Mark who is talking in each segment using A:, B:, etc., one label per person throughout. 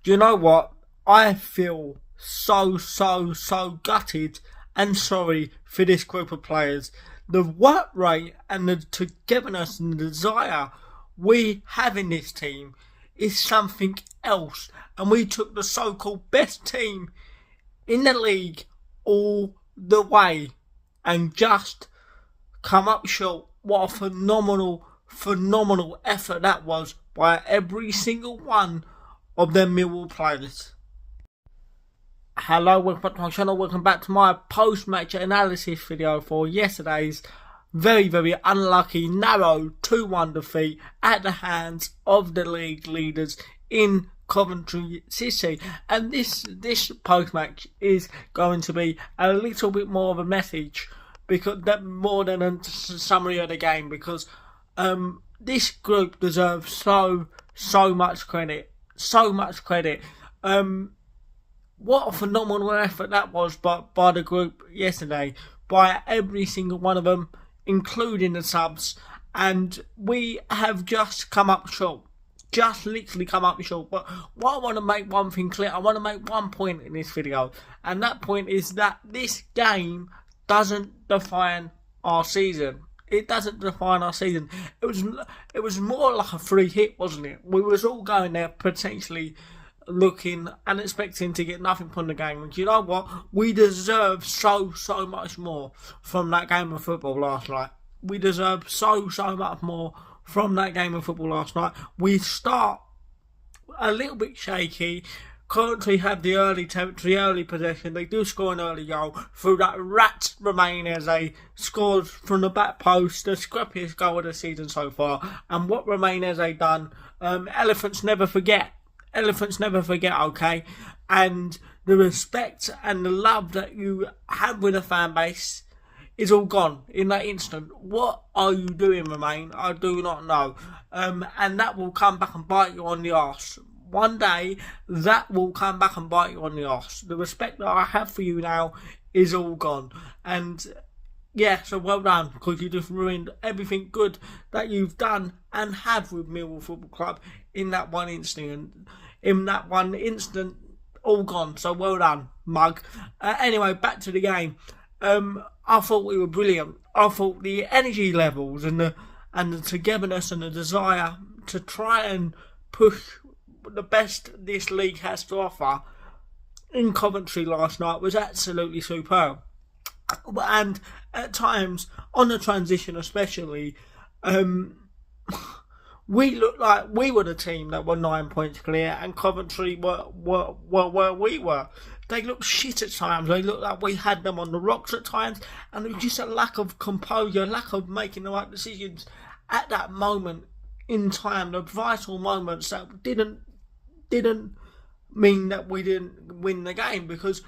A: Do you know what? I feel so gutted and sorry for this group of players. The work rate and the togetherness and the desire we have in this team is something else. And we took the so-called best team in the league all the way and just come up short. What a phenomenal effort that was by every single one of them Millwall players. Hello, welcome back to my channel, welcome back to my post-match analysis video for yesterday's very unlucky, narrow 2-1 defeat at the hands of the league leaders in Coventry City. And this post-match is going to be a little bit more of a message, because that more than a summary of the game, because this group deserves so much credit. What a phenomenal effort that was by the group yesterday, by every single one of them, including the subs, and we have just come up short. Just literally come up short. But what I want to make one thing clear, I want to make one point in this video, and that point is that this game doesn't define our season. It doesn't define our season. It was more like a free hit, wasn't it? We was all going there potentially looking and expecting to get nothing from the game. And you know what? We deserve so much more from that game of football last night. We deserve so much more from that game of football last night. We start a little bit shaky. Coventry had the early possession. They do score an early goal through that rat Remain as they scored from the back post, the scrappiest goal of the season so far. And what Remain as they done, elephants never forget. Okay? And the respect and the love that you have with the fan base is all gone in that instant. What are you doing, Remain? I do not know. And that will come back and bite you on the arse. One day, that will come back and bite you on the arse. The respect that I have for you now is all gone. And yeah, so well done, because you just ruined everything good that you've done and have with Millwall Football Club in that one instant. All gone. So well done, mug. Anyway, back to the game. I thought we were brilliant. I thought the energy levels and the togetherness and the desire to try and push the best this league has to offer in Coventry last night was absolutely superb. And at times, on the transition especially, we looked like we were the team that were 9 points clear, and Coventry were where we were. They looked shit at times. They looked like we had them on the rocks at times, and there was just a lack of composure, lack of making the right decisions at that moment in time, the vital moments that didn't mean that we didn't win the game. Because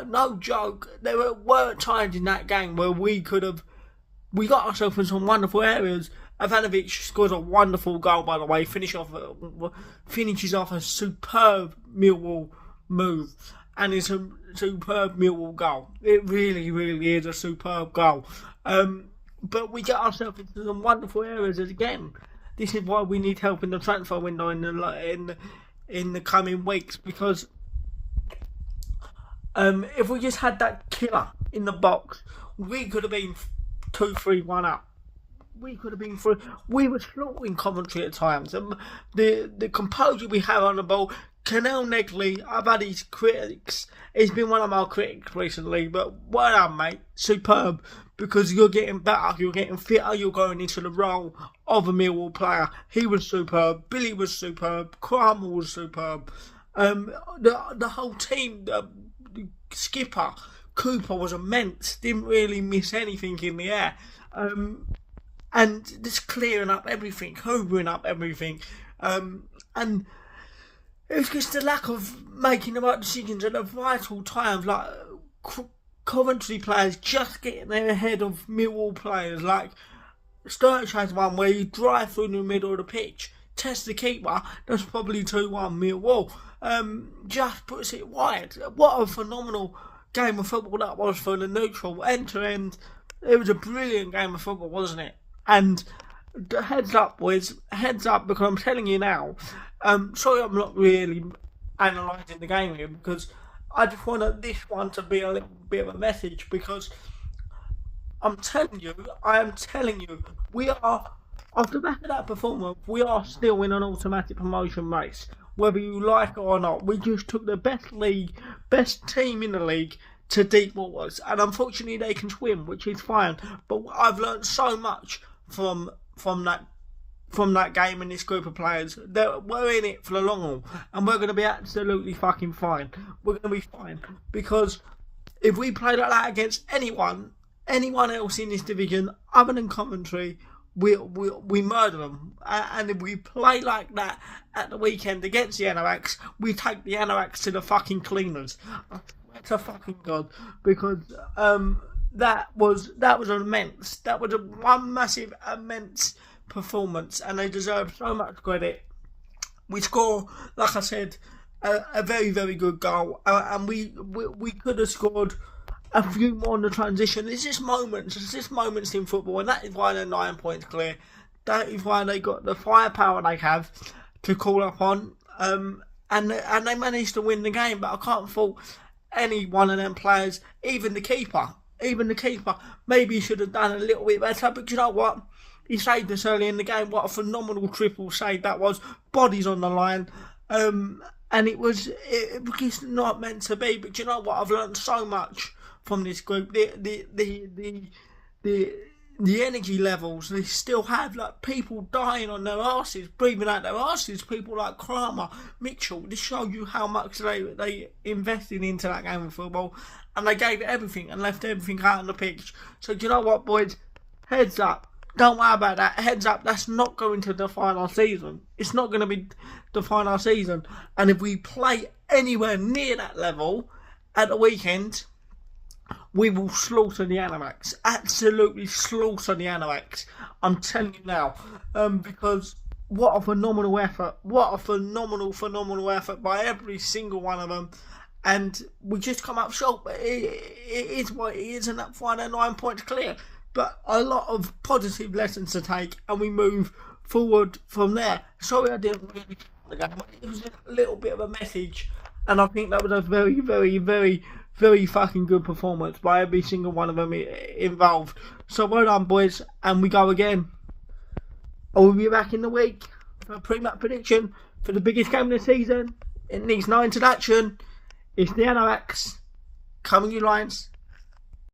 A: no joke, there were times in that game where we got ourselves in some wonderful areas. Ivanovic scores a wonderful goal, by the way, finishes off a superb Millwall move, and it's a superb Millwall goal. It really is a superb goal. But we get ourselves into some wonderful areas again. This is why we need help in the transfer window in the coming weeks, because if we just had that killer in the box, we could have been 2-3-1 up. We could have been through. We were slaughtering Coventry at times. The composure we have on the ball. Canal Negley, I've had his critics. He's been one of my critics recently, but well done, mate. Superb. Because you're getting better, you're getting fitter, you're going into the role of a Millwall player. He was superb. Billy was superb. Cromwell was superb. The whole team, the skipper, Cooper was immense. Didn't really miss anything in the air. And just clearing up everything, hoovering up everything. And it was just the lack of making the right decisions at the vital times, like Coventry players just getting there ahead of Millwall players. Like Sturridge has one where you drive through the middle of the pitch, test the keeper, that's probably 2-1 Millwall. Just puts it wide. What a phenomenal game of football that was for the neutral, end to end. It was a brilliant game of football, wasn't it? And heads up, boys, heads up, because I'm telling you now. Sorry, I'm not really analysing the game here, because I just want this one to be a little bit of a message, because I am telling you, we are, off the back of that performance, we are still in an automatic promotion race. Whether you like it or not, we just took the best team in the league to deep waters, and unfortunately they can swim, which is fine. But I've learned so much from that game and this group of players that we're in it for the long haul, and we're going to be absolutely fucking fine. We're going to be fine, because if we play like that against anyone else in this division other than Coventry, we murder them. And if we play like that at the weekend against the Anoraks, we take the Anoraks to the fucking cleaners. I swear to fucking God, because that was immense. That was one massive, immense performance, and they deserve so much credit. We score, like I said, a very, very good goal, and we could have scored a few more in the transition. It's just moments in football, and that is why they're 9 points clear. That is why they got the firepower they have to call upon, and they managed to win the game. But I can't fault any one of them players, even the keeper. Maybe he should have done a little bit better, but you know what? He saved us early in the game. What a phenomenal triple save that was. Bodies on the line. And it was not meant to be. But you know what? I've learned so much from this group. The energy levels they still have, like people dying on their asses, breathing out their asses. People like Kramer, Mitchell. This shows you how much they invested into that game of football, and they gave it everything and left everything out on the pitch. So do you know what, boys? Heads up. Don't worry about that. Heads up, that's not going to define our season. It's not going to define our season. And if we play anywhere near that level at the weekend, we will slaughter the Anoraks. Absolutely slaughter the Anoraks. I'm telling you now. Because what a phenomenal effort. What a phenomenal effort by every single one of them. And we just come up short. But it is what it is, and that's why they're 9 points clear. But a lot of positive lessons to take, and we move forward from there. Sorry I didn't really the game. It was a little bit of a message, and I think that was a very, very, very, very fucking good performance by every single one of them involved. So well done, boys, and we go again. I will be back in the week for a pre-match prediction for the biggest game of the season. It needs no introduction. It's the Anoraks. Coming you Lions.